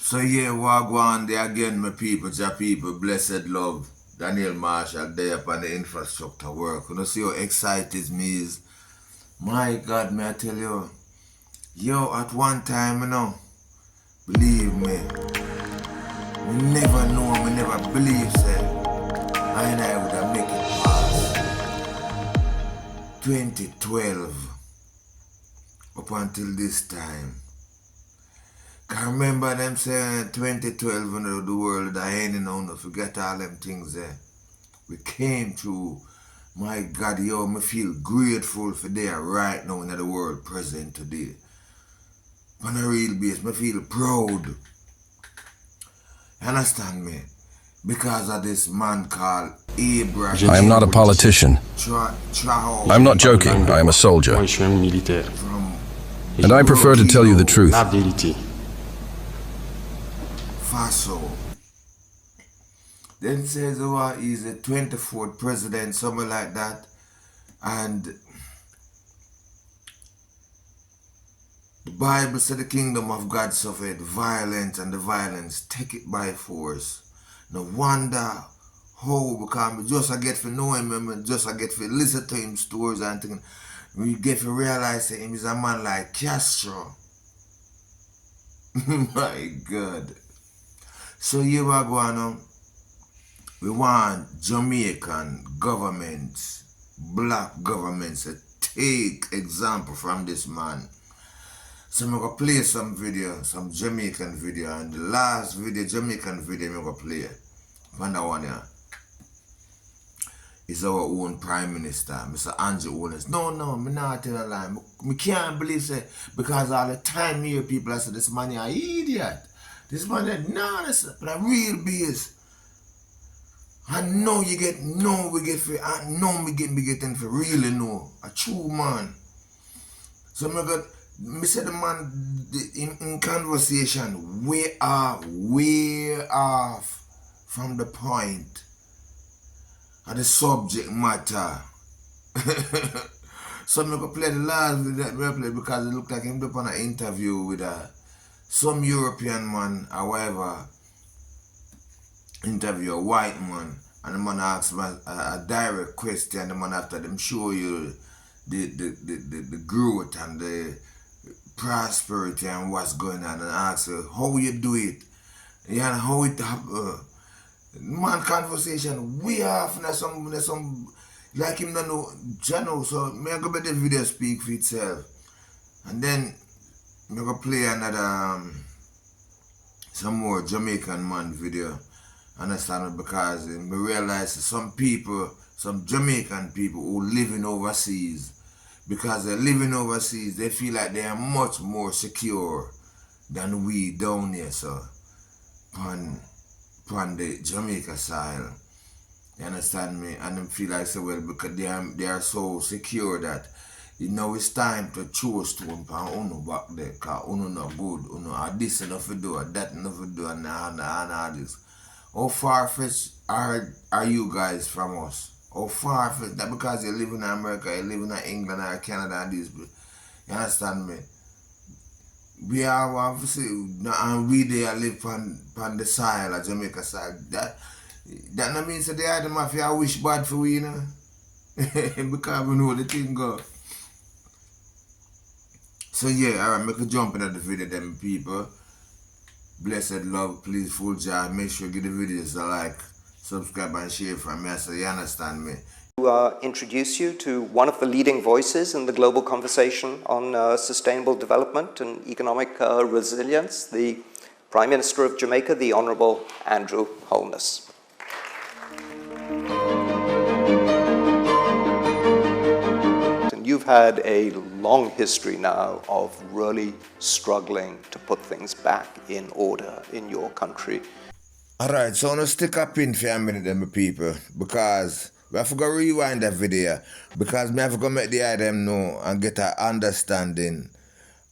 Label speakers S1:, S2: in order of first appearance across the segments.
S1: So yeah, wagwan there again, my people, ja people, blessed love. Daniel Marshall there upon the infrastructure work. You know, see how excited me is. My God, may I tell you, yo, at one time, you know, believe me, we never know, we never believe, say, I would have make it past 2012 up until this time. Can remember them saying 2012 when the world I ain't no forget all them things there. We came through. My God, yo, me feel grateful for there right now in the world present today. On a real base, me feel proud. You understand me? Because of this man called Abraham.
S2: I am not a politician. I'm not joking, I am a soldier. And I prefer to tell you the truth.
S1: Faso. Then says he's the 24th president, something like that. And the Bible said the kingdom of God suffered violence and the violence take it by force. No wonder how, because I just get to know him, and just I get to listen to him stories and things. We get to realize that him is a man like Castro. My God. So here we go on. We want Jamaican governments, black governments to take example from this man. So I'm going to play some video, some Jamaican video, and the last video, Jamaican video I'm going to play. From that one here is our own Prime Minister, Mr. Andrew Holness. No, I'm not telling a lie. I can't believe it because all the time here people say this man is an idiot. This man is nonsense, but a real base. I know you get, no, we get for, I know me getting for really know. A true man. So me say the man in conversation, way off from the point of the subject matter. So I'm going to play the last video that we played because it looked like him up on an interview with some European man or whatever. Interview a white man, and the man asks him a direct question. The man after them show you the growth and the prosperity and what's going on, and ask you how you do it, yeah, and how it happen. Man, conversation way off. There's some like him don't know, channel. So me I go let the video speak for itself, and then I'm gonna play another some more Jamaican man video. Understand? Because we realize some people, some Jamaican people who living overseas, because they're living overseas, they feel like they are much more secure than we down here, so on the Jamaica side. You understand me? And they feel like so well because they are so secure that you know it's time to throw stone pan uno back there, cause uno not good, uno this enough to do, that enough to do, and all this. How far-fetched are you guys from us? How far-fetched? That because you live in America, you live in England or Canada and this. You understand me? We are obviously, and we there live on the side, like Jamaica side. That not means that they are the mafia wish bad for we, you know? Because we know the thing go. So yeah, alright, make a jump into the video, them people. Blessed love, please, full job. Make sure you give the videos a like, subscribe and share from me so you understand me.
S3: To introduce you to one of the leading voices in the global conversation on sustainable development and economic resilience, the Prime Minister of Jamaica, the Honourable Andrew Holness. You've had a long history now of really struggling to put things back in order in your country.
S1: Alright, so I'm going to stick up in for a minute then, my people, because we have to go rewind that video, because we have to go make the item know and get an understanding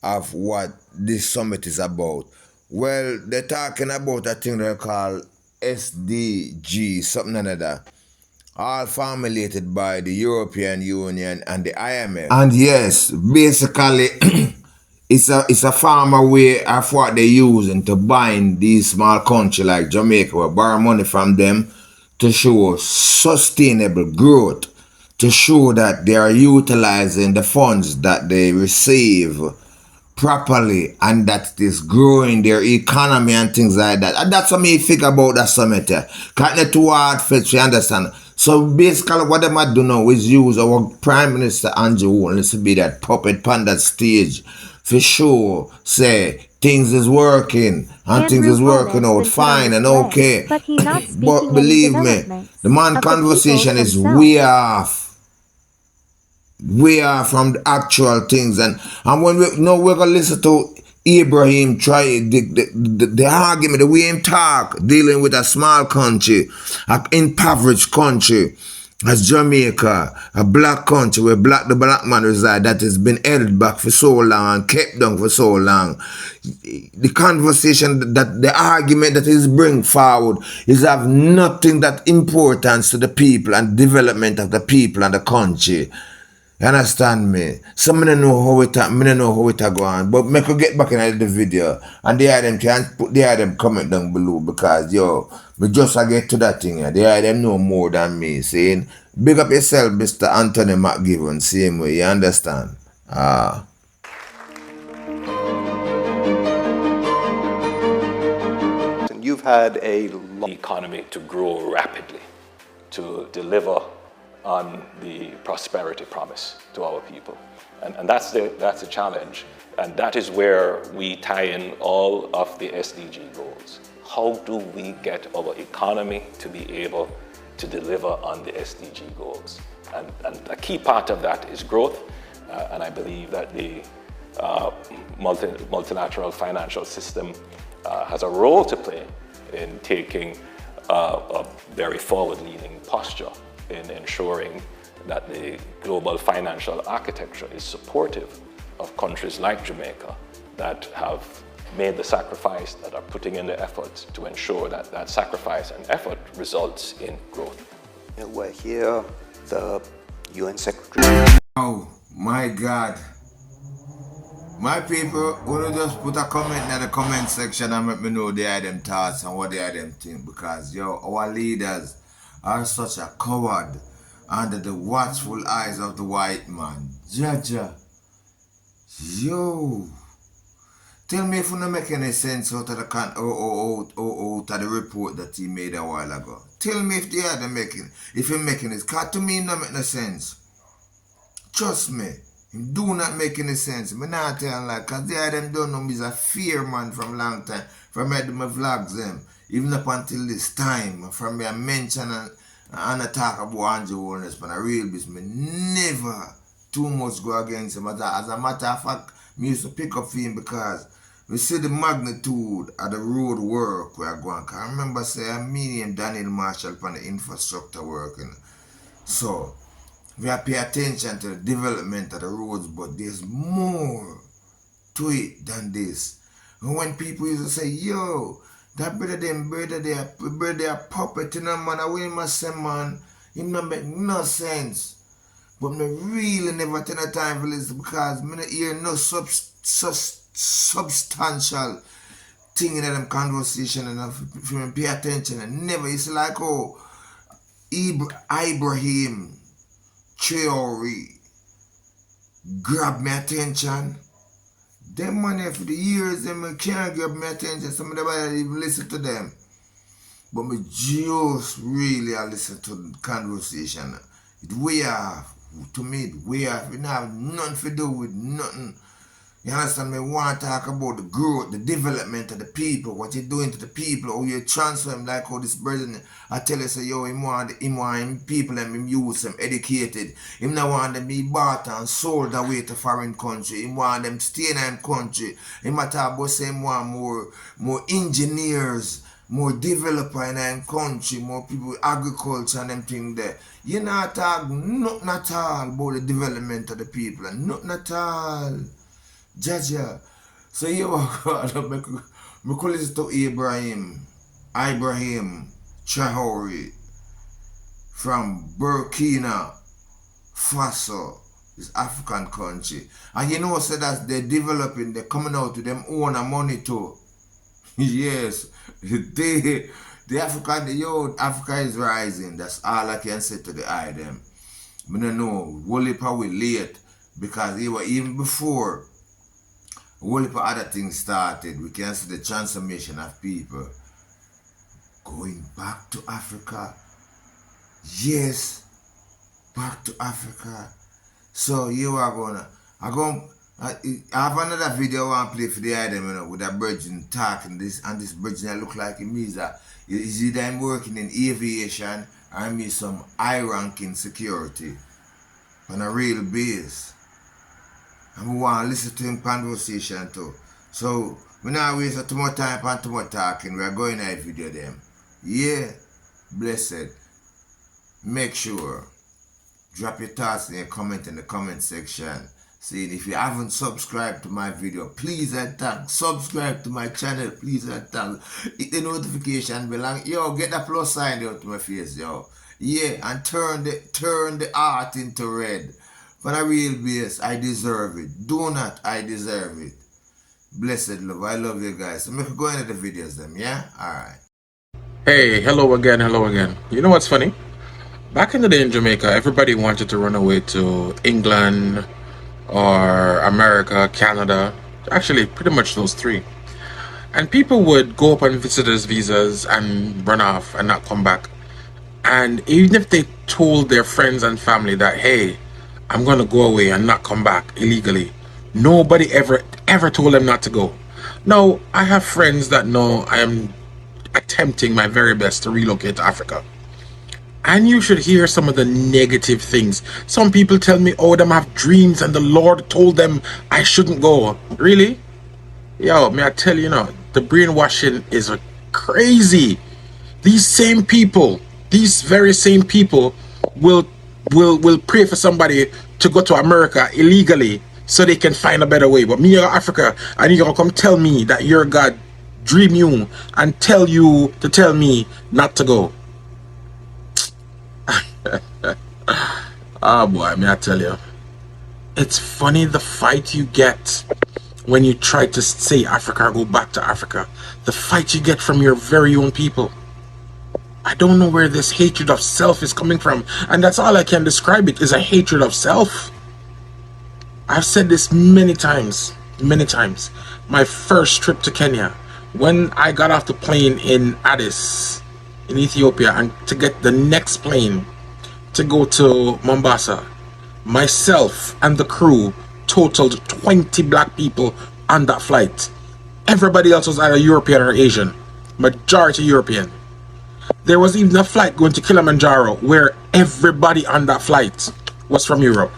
S1: of what this summit is about. Well, they're talking about a thing they call SDG, something like that. All formulated by the European Union and the IMF. And yes, basically, it's a former way of what they're using to bind these small countries like Jamaica, or borrow money from them to show sustainable growth, to show that they are utilizing the funds that they receive properly and that it is growing their economy and things like that. And that's what me think about that summit. Can't let too hard for you understand. So basically what they might do now is use our Prime Minister Andrew Holness to be that puppet on that stage for sure, say things is working and things is working out fine and okay.
S4: But he's not
S1: But believe me, the man conversation is way off from the actual things, and when we're gonna listen to Ibrahim try the argument, the way him talk, dealing with a small country, an impoverished country as Jamaica, a black country where the black man reside, that has been held back for so long and kept down for so long. The conversation, that the argument that is bring forward is have nothing that importance to the people and development of the people and the country. You understand me? So I don't know how it go on. But me could get back in the video and they are them can't put them comment down below, because me just get to that thing. They are them know more than me. Saying big up yourself, Mr. Anthony McGibbon, same way, you understand?
S3: You've had a
S5: economy to grow rapidly, to deliver on the prosperity promise to our people. And that's the challenge. And that is where we tie in all of the SDG goals. How do we get our economy to be able to deliver on the SDG goals? And a key part of that is growth. And I believe that the multilateral financial system has a role to play in taking a very forward-leaning posture in ensuring that the global financial architecture is supportive of countries like Jamaica that have made the sacrifice, that are putting in the efforts to ensure that that sacrifice and effort results in growth.
S3: We're here, the UN Secretary.
S1: Oh my God. My people, wanna just put a comment in the comment section and let me know they are them thoughts and what they are them think, because our leaders are such a coward under the watchful eyes of the white man. Jaja. Tell me if you don't make any sense out of the report that he made a while ago. Tell me if they are making, if you're making it. Because to me it don't make no sense. Trust me. It do not make any sense. I'm not telling like, because they are them don't know me is a fear man from long time. From I do my vlogs them. Even up until this time. From me I mention and I talk about Andrew Holness, but a real business. Me never too much go against him. As a matter of fact, me used to pick up for him because we see the magnitude of the road work we are going. I remember saying me and Daniel Marshall on the infrastructure work. So we have to pay attention to the development of the roads, but there's more to it than this. And when people used to say, yo, that brother they are puppet in a man, I must say, man, it don't make no sense. But me really never take the time for this, because I don't hear no substantial thing in them conversation, and if you pay attention and never, it's like, oh, Ibrahim Traore grab my attention. Them money for the years, them can't grab my attention. Some of them I even listen to them. But me just really I listen to the conversation. It way off. To me, it way off. It don't have nothing to do with nothing. You understand me? I want to talk about the growth, the development of the people, what you're doing to the people, how you transfer them, like how this person, I tell you, say, yo, him want him people and him use them educated. Him not want them be bought and sold away to foreign country. Him want them stay in him country. Him talk about say him want more engineers, more developer in him country, more people with agriculture and them thing there. You not talk nothing at all about the development of the people, and nothing at all. Jaja. So you me could listen to Ibrahim Traore from Burkina Faso, It's African country. And you know, so that they're developing, they're coming out with them own money too. Yes. The Africa is rising. That's all I can say to the eye them. I don't know, whole heap of we late because even before a whole heap of other things started, we can see the transformation of people going back to Africa. Yes, back to Africa. So you are I have another video I want to play for the item, you know, with a virgin talking this, and this virgin I look like him is that is either I'm working in aviation or I'm in some high ranking security on a real base. And we want to listen to him conversation too. So we not waste too much time and too much talking. We are going to video them. Yeah, blessed. Make sure drop your thoughts and your comment in the comment section. See, if you haven't subscribed to my video, please and thanks. Subscribe to my channel, please and thanks. Hit the notification bell. Yo, get the plus sign out to my face, yo. Yeah, and turn the heart into red. For a real base, I deserve it. Do not, I deserve it. Blessed love, I love you guys. So make go into the videos them, yeah? Alright.
S4: Hey, hello again. You know what's funny? Back in the day in Jamaica, everybody wanted to run away to England or America, Canada, actually pretty much those three. And people would go up on visitors visas and run off and not come back. And even if they told their friends and family that, hey, I'm going to go away and not come back illegally, nobody ever told them not to go. Now, I have friends that know I am attempting my very best to relocate to Africa. And you should hear some of the negative things. Some people tell me, oh, them have dreams and the Lord told them I shouldn't go. Really? Yo, may I tell you now, the brainwashing is crazy. These very same people will pray for somebody to go to America illegally so they can find a better way. But me, you're Africa, and you're gonna come tell me that your God dream you and tell you to tell me not to go. Oh boy, may I tell you, it's funny the fight you get when you try to say Africa or go back to Africa. The fight you get from your very own people. I don't know where this hatred of self is coming from, and that's all I can describe it, is a hatred of self. I've said this many times. My first trip to Kenya, when I got off the plane in Addis in Ethiopia and to get the next plane to go to Mombasa, myself and the crew totaled 20 black people on that flight. Everybody else was either European or Asian, majority European. There was even a flight going to Kilimanjaro where everybody on that flight was from Europe.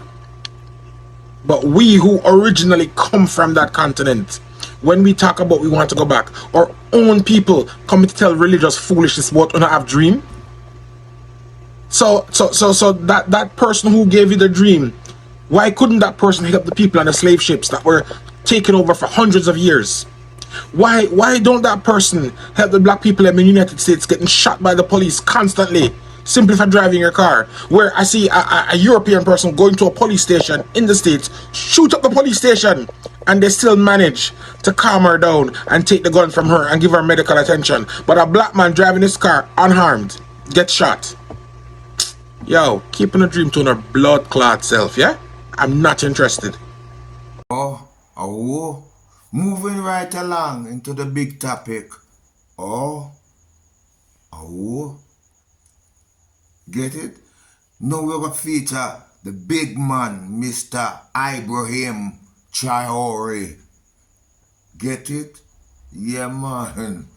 S4: But we who originally come from that continent, when we talk about we want to go back, our own people come to tell religious foolishness about we not have dream. So that person who gave you the dream, why couldn't that person help the people on the slave ships that were taken over for hundreds of years? Why don't that person help the black people in the United States getting shot by the police constantly simply for driving your car? Where I see a European person going to a police station in the States, shoot up the police station, and they still manage to calm her down and take the gun from her and give her medical attention. But a black man driving his car unharmed gets shot. Yo, keeping a dream to her blood clot self, yeah? I'm not interested.
S1: Moving right along into the big topic. Get it? Now we're going to feature the big man, Mr. ibrahimtraore. Get it? Yeah, man.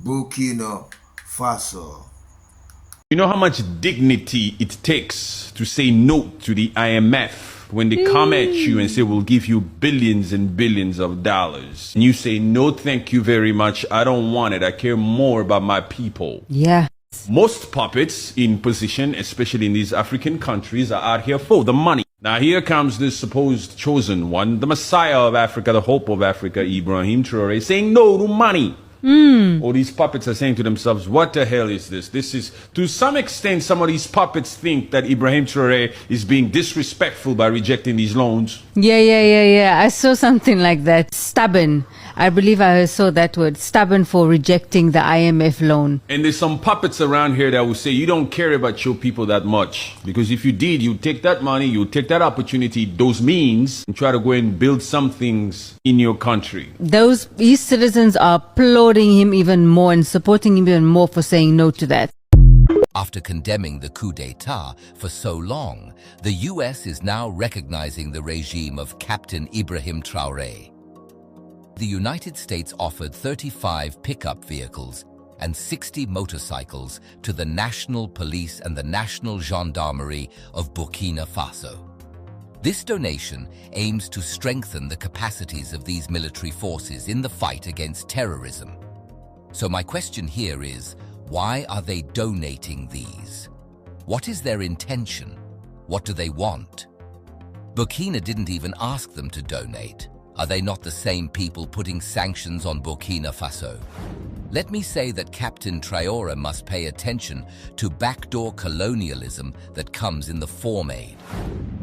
S1: Burkina Faso.
S6: You know how much dignity it takes to say no to the IMF when they come at you and say, we'll give you billions and billions of dollars. And you say, no, thank you very much. I don't want it. I care more about my people.
S7: Yeah.
S6: Most puppets in position, especially in these African countries, are out here for the money. Now here comes this supposed chosen one, the Messiah of Africa, the hope of Africa, Ibrahim Traore, saying no to money. All these puppets are saying to themselves, what the hell is this? This is, to some extent, some of these puppets think that Ibrahim Traore is being disrespectful by rejecting these loans.
S7: Yeah. I saw something like that. Stubborn. I believe I saw that word. Stubborn for rejecting the IMF loan.
S6: And there's some puppets around here that will say, you don't care about your people that much. Because if you did, you'd take that money, you'd take that opportunity, those means, and try to go and build some things in your country.
S7: These citizens are applauding him even more and supporting him even more for saying no to that.
S8: After condemning the coup d'etat for so long, the US is now recognizing the regime of Captain Ibrahim Traore. The United States offered 35 pickup vehicles and 60 motorcycles to the National Police and the National Gendarmerie of Burkina Faso. This donation aims to strengthen the capacities of these military forces in the fight against terrorism. So my question here is, why are they donating these? What is their intention? What do they want? Burkina didn't even ask them to donate. Are they not the same people putting sanctions on Burkina Faso? Let me say that Captain Traore must pay attention to backdoor colonialism that comes in the form aid.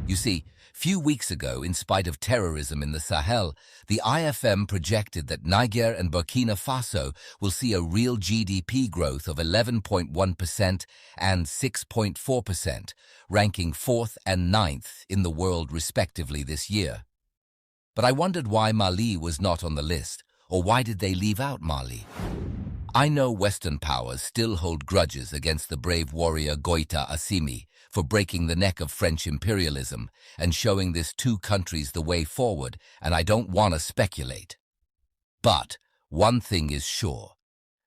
S8: You see, few weeks ago, in spite of terrorism in the Sahel, the IFM projected that Niger and Burkina Faso will see a real GDP growth of 11.1% and 6.4%, ranking 4th and 9th in the world respectively this year. But I wondered why Mali was not on the list, or why did they leave out Mali? I know Western powers still hold grudges against the brave warrior Goita Assimi for breaking the neck of French imperialism and showing these two countries the way forward, and I don't want to speculate. But one thing is sure,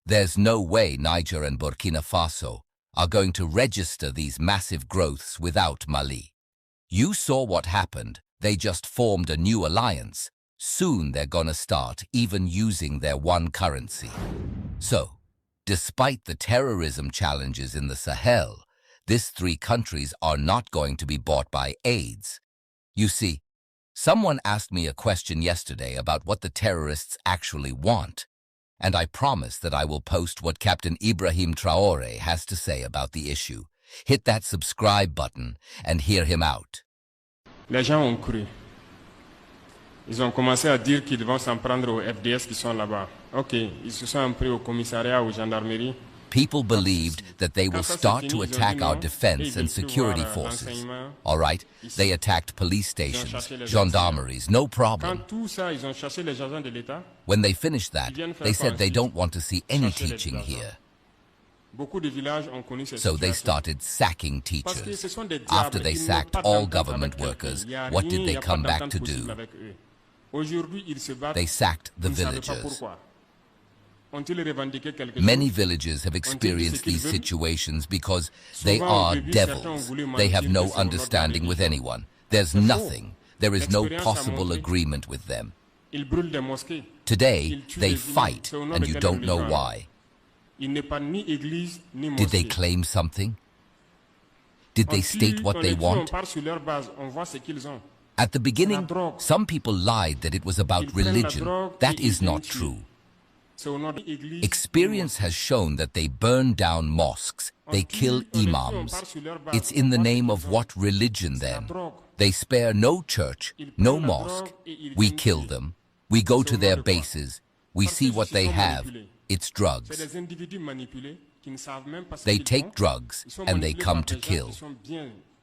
S8: there's no way Niger and Burkina Faso are going to register these massive growths without Mali. You saw what happened. They just formed a new alliance. Soon they're gonna start even using their one currency. So, despite the terrorism challenges in the Sahel, these three countries are not going to be bought by AIDS. You see, someone asked me a question yesterday about what the terrorists actually want, and I promise that I will post what Captain Ibrahim Traore has to say about the issue. Hit that subscribe button and hear him out.
S9: Les gens ont cru. Ils ont commencé à dire qu'ils vont s'en prendre aux FDS qui sont là-bas. Ok, ils se sont pris au commissariat, aux gendarmeries.
S8: People believed that they will start to attack our defense and security forces. All right, they attacked police stations, gendarmeries, no problem. When they finished that, they said they don't want to see any teaching here. So they started sacking teachers. After they sacked all government workers, what did they come back to do? They sacked the villagers. Many villagers have experienced these situations because they are devils. They have no understanding with anyone. There's nothing. There is no possible agreement with them. Today, they fight, and you don't know why. Did they claim something? Did they state what they want? At the beginning, some people lied that it was about religion. That is not true. Experience has shown that they burn down mosques, they kill imams. It's in the name of what religion then? They spare no church, no mosque. We kill them. We go to their bases. We see what they have. It's drugs. They take drugs and they come to kill.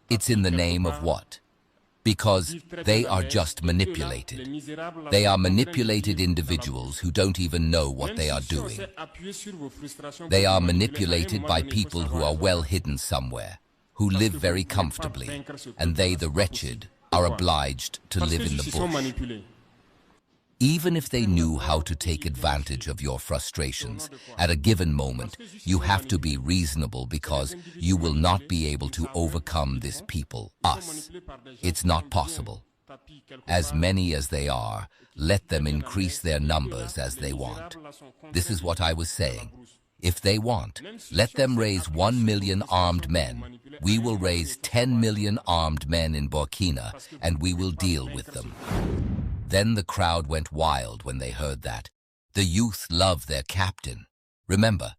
S8: It's in the name of what? Because they are just manipulated. They are manipulated individuals who don't even know what they are doing. They are manipulated by people who are well hidden somewhere, who live very comfortably, and they, the wretched, are obliged to live in the bush. Even if they knew how to take advantage of your frustrations, at a given moment, you have to be reasonable because you will not be able to overcome this people, us. It's not possible. As many as they are, let them increase their numbers as they want. This is what I was saying. If they want, let them raise 1 million armed men. We will raise 10 million armed men in Burkina, and we will deal with them. Then the crowd went wild when they heard that. The youth love their captain. Remember,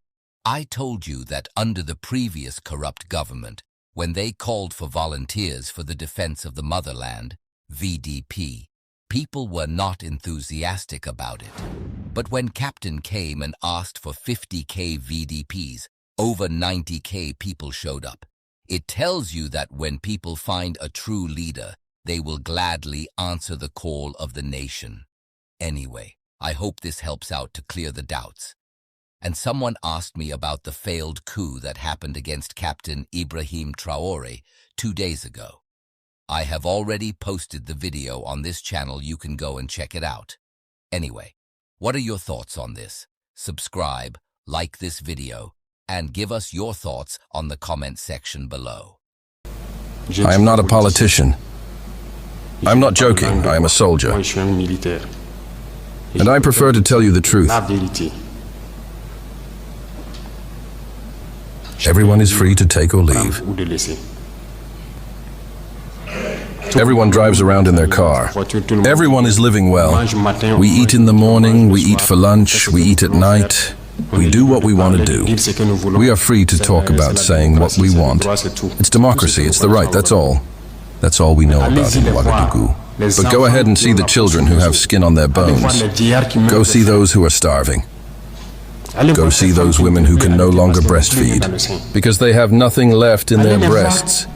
S8: I told you that under the previous corrupt government, when they called for volunteers for the defense of the motherland, VDP, people were not enthusiastic about it. But when Captain came and asked for 50K VDPs, over 90K people showed up. It tells you that when people find a true leader, they will gladly answer the call of the nation. Anyway, I hope this helps out to clear the doubts. And someone asked me about the failed coup that happened against Captain Ibrahimtraore 2 days ago. I have already posted the video on this channel. You can go and check it out. Anyway, what are your thoughts on this? Subscribe, like this video, and give us your thoughts on the comment section below.
S2: I am not a politician. I'm not joking, I am a soldier. And I prefer to tell you the truth. Everyone is free to take or leave. Everyone drives around in their car. Everyone is living well. We eat in the morning, we eat for lunch, we eat at night. We do what we want to do. We are free to talk about saying what we want. It's democracy, it's the right, that's all. That's all we know about in Ouagadougou. But go ahead and see the children who have skin on their bones. Go see those who are starving. Go see those women who can no longer breastfeed because they have nothing left in their breasts.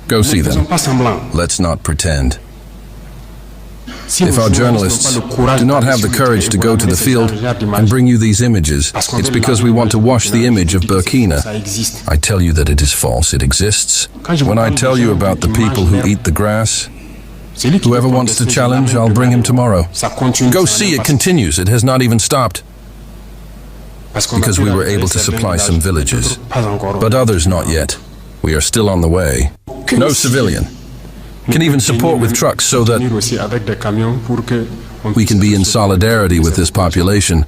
S2: Go see them. Let's not pretend. If our journalists do not have the courage to go to the field and bring you these images, it's because we want to wash the image of Burkina. I tell you that it is false. It exists. When I tell you about the people who eat the grass, whoever wants to challenge, I'll bring him tomorrow. Go see, it continues. It has not even stopped. Because we were able to supply some villages, but others not yet. We are still on the way. No civilian can even support with trucks so that we can be in solidarity with this population.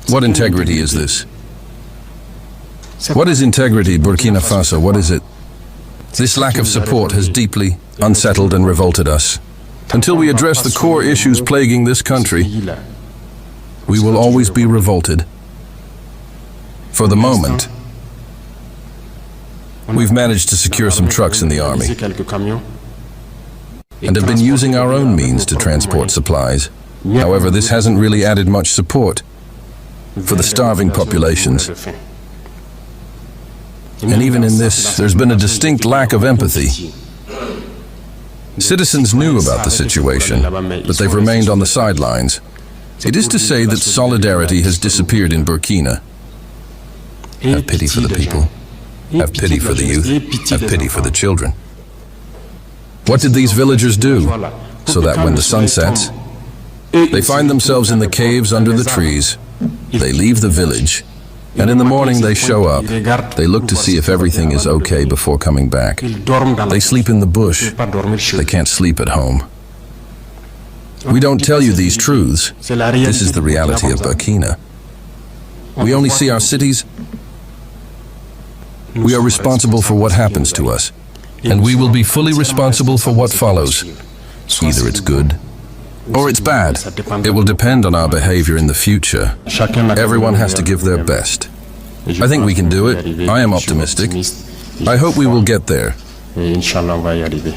S2: What integrity is this? What is integrity, Burkina Faso? What is it? This lack of support has deeply unsettled and revolted us. Until we address the core issues plaguing this country, we will always be revolted. For the moment, we've managed to secure some trucks in the army and have been using our own means to transport supplies. However, this hasn't really added much support for the starving populations. And even in this, there's been a distinct lack of empathy. Citizens knew about the situation, but they've remained on the sidelines. It is to say that solidarity has disappeared in Burkina. Have pity for the people. Have pity for the youth. Have pity for the children. What did these villagers do? So that when the sun sets, they find themselves in the caves under the trees. They leave the village, and in the morning they show up. They look to see if everything is okay before coming back. They sleep in the bush. They can't sleep at home. We don't tell you these truths. This is the reality of Burkina. We only see our cities. We are responsible for what happens to us, and we will be fully responsible for what follows. Either it's good or it's bad. It will depend on our behavior in the future. Everyone has to give their best. I think we can do it. I am optimistic. I hope we will get there.
S9: Inch'Allah, on va y arriver.